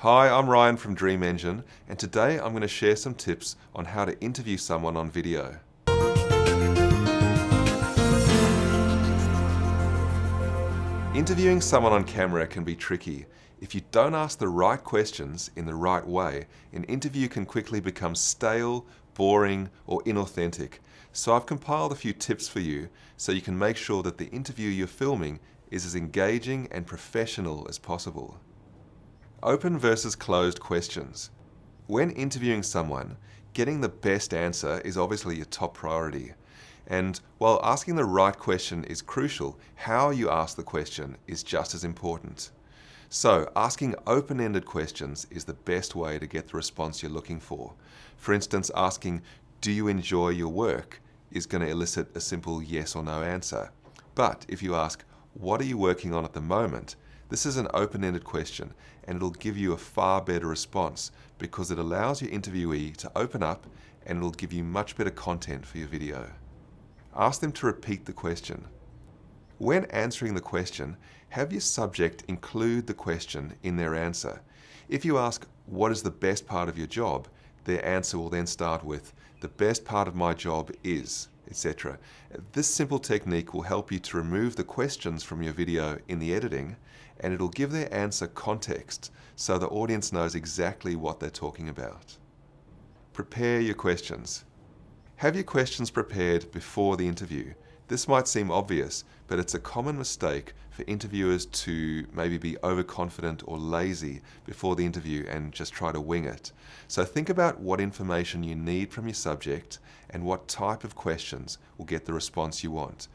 Hi, I'm Ryan from Dream Engine, and today I'm going to share some tips on how to interview someone on video. Interviewing someone on camera can be tricky. If you don't ask the right questions in the right way, an interview can quickly become stale, boring, or inauthentic. So I've compiled a few tips for you so you can make sure that the interview you're filming is as engaging and professional as possible. Open versus closed questions. When interviewing someone, getting the best answer is obviously your top priority. And while asking the right question is crucial, how you ask the question is just as important. So, asking open-ended questions is the best way to get the response you're looking for. For instance, asking, "Do you enjoy your work?" is going to elicit a simple yes or no answer. But if you ask, "What are you working on at the moment?" this is an open-ended question, and it'll give you a far better response because it allows your interviewee to open up, and it'll give you much better content for your video. Ask them to repeat the question. When answering the question, have your subject include the question in their answer. If you ask, "What is the best part of your job?" their answer will then start with, "The best part of my job is," etc. This simple technique will help you to remove the questions from your video in the editing, and it'll give their answer context so the audience knows exactly what they're talking about. Prepare your questions. Have your questions prepared before the interview. This might seem obvious, but it's a common mistake for interviewers to maybe be overconfident or lazy before the interview and just try to wing it. So think about what information you need from your subject and what type of questions will get the response you want.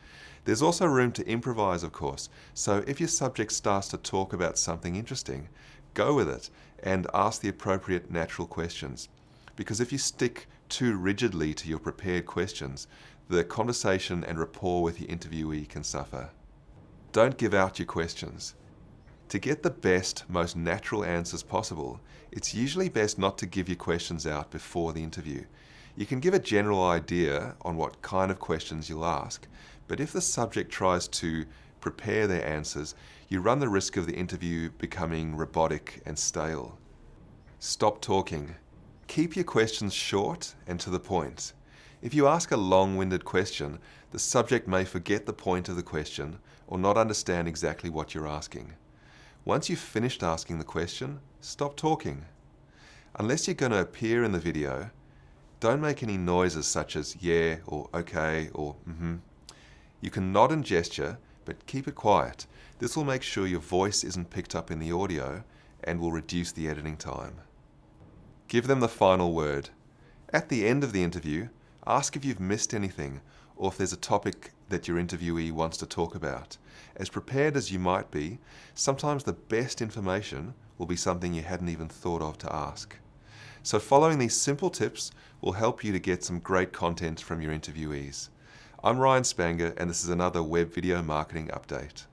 There's also room to improvise, of course, so if your subject starts to talk about something interesting, go with it and ask the appropriate natural questions. Because if you stick too rigidly to your prepared questions, the conversation and rapport with your interviewee can suffer. Don't give out your questions. To get the best, most natural answers possible, it's usually best not to give your questions out before the interview. You can give a general idea on what kind of questions you'll ask, but if the subject tries to prepare their answers, you run the risk of the interview becoming robotic and stale. Stop talking. Keep your questions short and to the point. If you ask a long-winded question, the subject may forget the point of the question or not understand exactly what you're asking. Once you've finished asking the question, stop talking. Unless you're going to appear in the video, don't make any noises such as yeah or okay or mm-hmm. You can nod and gesture, but keep it quiet. This will make sure your voice isn't picked up in the audio and will reduce the editing time. Give them the final word. At the end of the interview, ask if you've missed anything or if there's a topic that your interviewee wants to talk about. As prepared as you might be, sometimes the best information will be something you hadn't even thought of to ask. So following these simple tips will help you to get some great content from your interviewees. I'm Ryan Spanger, and this is another web video marketing update.